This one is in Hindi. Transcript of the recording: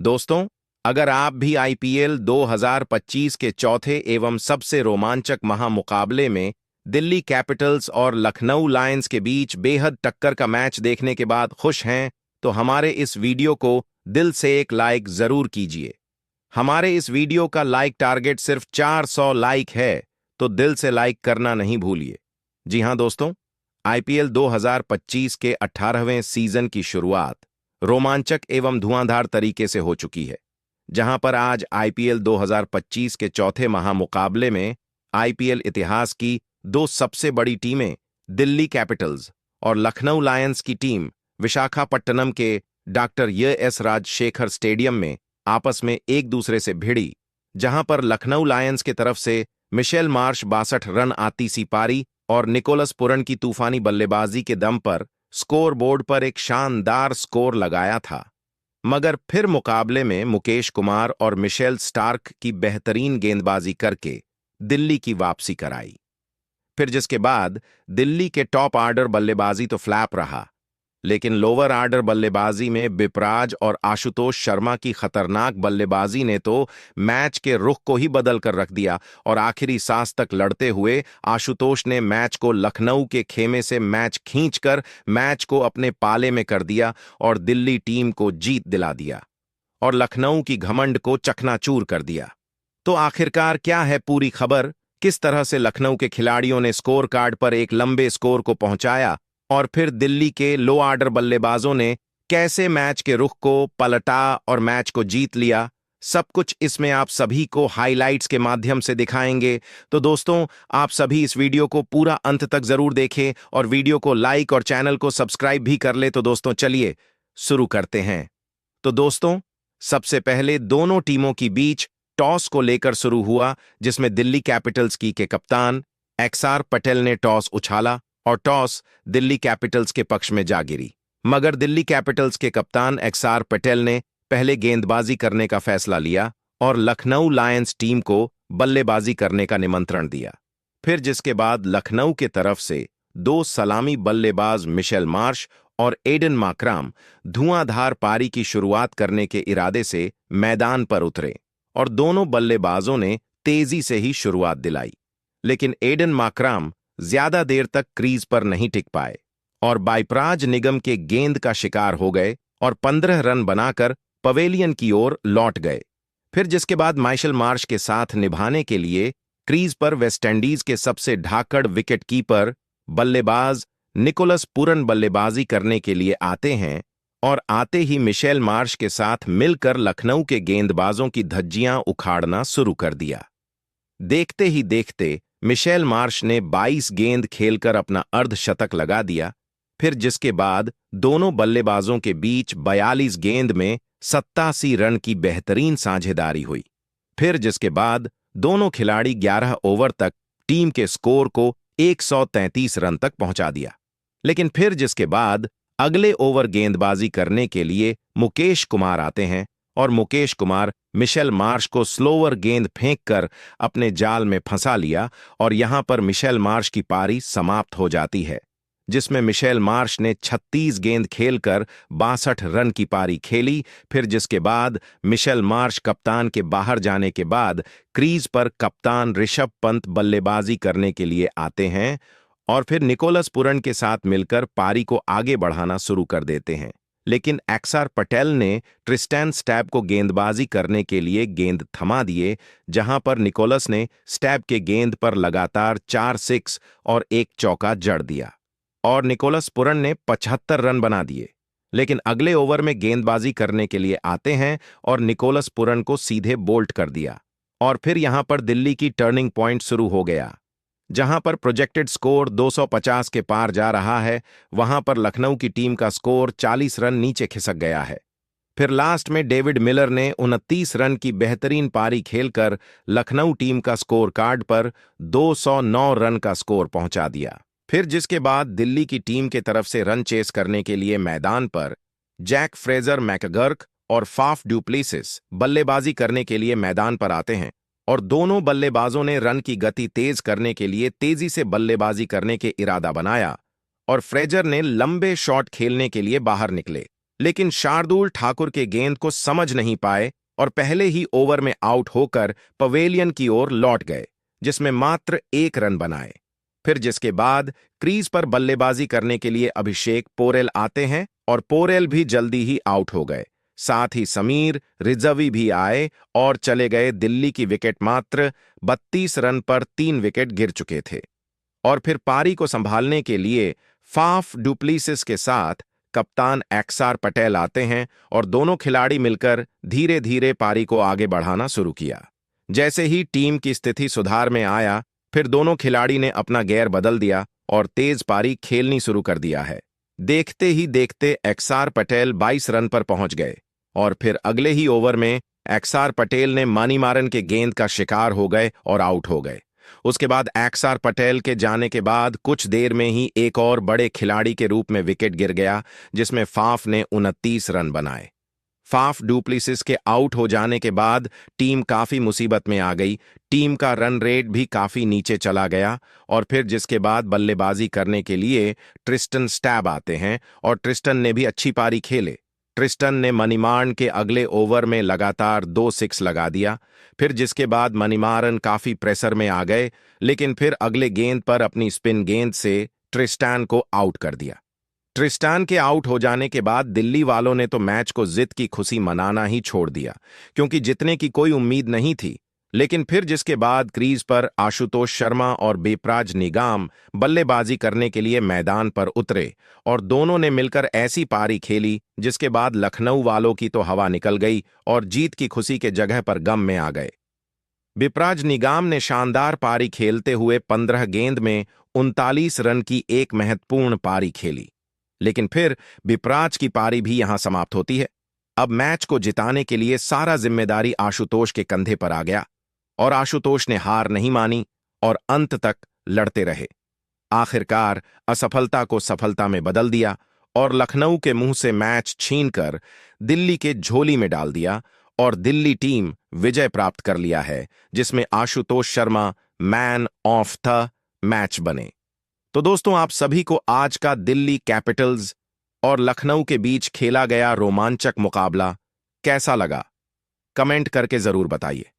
दोस्तों, अगर आप भी आईपीएल 2025 के चौथे एवं सबसे रोमांचक महामुकाबले में दिल्ली कैपिटल्स और लखनऊ लायंस के बीच बेहद टक्कर का मैच देखने के बाद खुश हैं, तो हमारे इस वीडियो को दिल से एक लाइक जरूर कीजिए। हमारे इस वीडियो का लाइक टारगेट सिर्फ 400 लाइक है, तो दिल से लाइक करना नहीं भूलिए। जी हां दोस्तों, आईपीएल 2025 के 18वें सीजन की शुरुआत रोमांचक एवं धुआंधार तरीके से हो चुकी है, जहां पर आज आईपीएल 2025 के चौथे महामुकाबले में आईपीएल इतिहास की दो सबसे बड़ी टीमें दिल्ली कैपिटल्स और लखनऊ लायंस की टीम विशाखापट्टनम के डॉक्टर एस राजशेखर स्टेडियम में आपस में एक दूसरे से भिड़ी, जहां पर लखनऊ लायंस के तरफ से मिशेल मार्श 62 रन आती सी पारी और निकोलस पुरन की तूफानी बल्लेबाजी के दम पर स्कोर बोर्ड पर एक शानदार स्कोर लगाया था। मगर फिर मुकाबले में मुकेश कुमार और मिशेल स्टार्क की बेहतरीन गेंदबाजी करके दिल्ली की वापसी कराई। फिर जिसके बाद दिल्ली के टॉप ऑर्डर बल्लेबाजी तो फ्लैप रहा, लेकिन लोअर ऑर्डर बल्लेबाजी में बिपराज और आशुतोष शर्मा की खतरनाक बल्लेबाजी ने तो मैच के रुख को ही बदल कर रख दिया और आखिरी सांस तक लड़ते हुए आशुतोष ने मैच को लखनऊ के खेमे से मैच खींचकर मैच को अपने पाले में कर दिया और दिल्ली टीम को जीत दिला दिया और लखनऊ की घमंड को चकनाचूर कर दिया। तो आखिरकार क्या है पूरी खबर? किस तरह से लखनऊ के खिलाड़ियों ने स्कोर कार्ड पर एक लंबे स्कोर को पहुंचाया और फिर दिल्ली के लो ऑर्डर बल्लेबाजों ने कैसे मैच के रुख को पलटा और मैच को जीत लिया? सब कुछ इसमें आप सभी को हाइलाइट्स के माध्यम से दिखाएंगे। तो दोस्तों, आप सभी इस वीडियो को पूरा अंत तक जरूर देखें और वीडियो को लाइक और चैनल को सब्सक्राइब भी कर ले। तो दोस्तों चलिए शुरू करते हैं। तो दोस्तों, सबसे पहले दोनों टीमों के बीच टॉस को लेकर शुरू हुआ, जिसमें दिल्ली कैपिटल्स के कप्तान एक्सआर पटेल ने टॉस उछाला और टॉस दिल्ली कैपिटल्स के पक्ष में जा गिरी। मगर दिल्ली कैपिटल्स के कप्तान एक्सआर पटेल ने पहले गेंदबाजी करने का फैसला लिया और लखनऊ लायंस टीम को बल्लेबाजी करने का निमंत्रण दिया। फिर जिसके बाद लखनऊ के तरफ से दो सलामी बल्लेबाज मिशेल मार्श और एडन माकराम धुआंधार पारी की शुरुआत करने के इरादे से मैदान पर उतरे और दोनों बल्लेबाजों ने तेजी से ही शुरुआत दिलाई, लेकिन एडन माकराम ज्यादा देर तक क्रीज पर नहीं टिक पाए और बाइपराज निगम के गेंद का शिकार हो गए और 15 रन बनाकर पवेलियन की ओर लौट गए। फिर जिसके बाद माइशेल मार्श के साथ निभाने के लिए क्रीज पर वेस्टइंडीज के सबसे ढाकड़ विकेटकीपर बल्लेबाज निकोलस पुरन बल्लेबाजी करने के लिए आते हैं और आते ही मिशेल मार्श के साथ मिलकर लखनऊ के गेंदबाजों की धज्जियां उखाड़ना शुरू कर दिया। देखते ही देखते मिशेल मार्श ने 22 गेंद खेलकर अपना अर्धशतक लगा दिया। फिर जिसके बाद दोनों बल्लेबाजों के बीच 42 गेंद में 87 रन की बेहतरीन साझेदारी हुई। फिर जिसके बाद दोनों खिलाड़ी 11 ओवर तक टीम के स्कोर को 133 रन तक पहुंचा दिया। लेकिन फिर जिसके बाद अगले ओवर गेंदबाजी करने के लिए मुकेश कुमार आते हैं और मुकेश कुमार मिशेल मार्श को स्लोअर गेंद फेंककर अपने जाल में फंसा लिया और यहां पर मिशेल मार्श की पारी समाप्त हो जाती है, जिसमें मिशेल मार्श ने 36 गेंद खेलकर 62 रन की पारी खेली। फिर जिसके बाद मिशेल मार्श कप्तान के बाहर जाने के बाद क्रीज पर कप्तान ऋषभ पंत बल्लेबाजी करने के लिए आते हैं और फिर निकोलस पुरन के साथ मिलकर पारी को आगे बढ़ाना शुरू कर देते हैं। लेकिन एक्सआर पटेल ने ट्रिस्टैन स्टैब को गेंदबाजी करने के लिए गेंद थमा दिए, जहां पर निकोलस ने स्टैब के गेंद पर लगातार 4 सिक्स और 1 चौका जड़ दिया और निकोलस पुरन ने 75 रन बना दिए। लेकिन अगले ओवर में गेंदबाजी करने के लिए आते हैं और निकोलस पुरन को सीधे बोल्ट कर दिया और फिर यहां पर दिल्ली की टर्निंग पॉइंट शुरू हो गया। जहां पर प्रोजेक्टेड स्कोर 250 के पार जा रहा है, वहां पर लखनऊ की टीम का स्कोर 40 रन नीचे खिसक गया है। फिर लास्ट में डेविड मिलर ने 29 रन की बेहतरीन पारी खेलकर लखनऊ टीम का स्कोर कार्ड पर 209 रन का स्कोर पहुंचा दिया। फिर जिसके बाद दिल्ली की टीम के तरफ से रन चेस करने के लिए मैदान पर जैक फ्रेजर मैकगर्क और फाफ डुप्लेसिस बल्लेबाजी करने के लिए मैदान पर आते हैं और दोनों बल्लेबाजों ने रन की गति तेज करने के लिए तेजी से बल्लेबाजी करने के इरादा बनाया और फ्रेजर ने लंबे शॉट खेलने के लिए बाहर निकले लेकिन शार्दुल ठाकुर के गेंद को समझ नहीं पाए और पहले ही ओवर में आउट होकर पवेलियन की ओर लौट गए, जिसमें मात्र 1 रन बनाए। फिर जिसके बाद क्रीज पर बल्लेबाजी करने के लिए अभिषेक पोरेल आते हैं और पोरेल भी जल्दी ही आउट हो गए। साथ ही समीर रिजवी भी आए और चले गए। दिल्ली की विकेट मात्र 32 रन पर 3 विकेट गिर चुके थे। और फिर पारी को संभालने के लिए फाफ डुप्लेसिस के साथ कप्तान एक्सार पटेल आते हैं और दोनों खिलाड़ी मिलकर धीरे धीरे पारी को आगे बढ़ाना शुरू किया। जैसे ही टीम की स्थिति सुधार में आया, फिर दोनों खिलाड़ी ने अपना गेयर बदल दिया और तेज पारी खेलनी शुरू कर दिया है। देखते ही देखते एक्सार पटेल 22 रन पर पहुंच गए और फिर अगले ही ओवर में एक्सार पटेल ने मणिमारन के गेंद का शिकार हो गए और आउट हो गए। उसके बाद एक्सार पटेल के जाने के बाद कुछ देर में ही एक और बड़े खिलाड़ी के रूप में विकेट गिर गया, जिसमें फाफ ने 29 रन बनाए। फाफ डुप्लेसिस के आउट हो जाने के बाद टीम काफी मुसीबत में आ गई। टीम का रन रेट भी काफी नीचे चला गया और फिर जिसके बाद बल्लेबाजी करने के लिए ट्रिस्टन स्टैब आते हैं और ट्रिस्टन ने भी अच्छी पारी खेले। ट्रिस्टन ने मणिमारन के अगले ओवर में लगातार 2 सिक्स लगा दिया। फिर जिसके बाद मणिमारन काफी प्रेशर में आ गए, लेकिन फिर अगले गेंद पर अपनी स्पिन गेंद से ट्रिस्टान को आउट कर दिया। ट्रिस्टान के आउट हो जाने के बाद दिल्ली वालों ने तो मैच को जीत की खुशी मनाना ही छोड़ दिया, क्योंकि जीतने की कोई उम्मीद नहीं थी। लेकिन फिर जिसके बाद क्रीज पर आशुतोष शर्मा और बेपराज निगाम बल्लेबाजी करने के लिए मैदान पर उतरे और दोनों ने मिलकर ऐसी पारी खेली जिसके बाद लखनऊ वालों की तो हवा निकल गई और जीत की खुशी के जगह पर गम में आ गए। बेपराज निगाम ने शानदार पारी खेलते हुए 15 गेंद में 39 रन की एक महत्वपूर्ण पारी खेली। लेकिन फिर बेपराज की पारी भी यहां समाप्त होती है। अब मैच को जिताने के लिए सारा जिम्मेदारी आशुतोष के कंधे पर आ गया और आशुतोष ने हार नहीं मानी और अंत तक लड़ते रहे। आखिरकार असफलता को सफलता में बदल दिया और लखनऊ के मुंह से मैच छीनकर दिल्ली के झोली में डाल दिया और दिल्ली टीम विजय प्राप्त कर लिया है, जिसमें Ashutosh Sharma man of the match बने। तो दोस्तों, आप सभी को आज का दिल्ली कैपिटल्स और लखनऊ के बीच खेला गया रोमांचक मुकाबला कैसा लगा? कमेंट करके जरूर बताइए।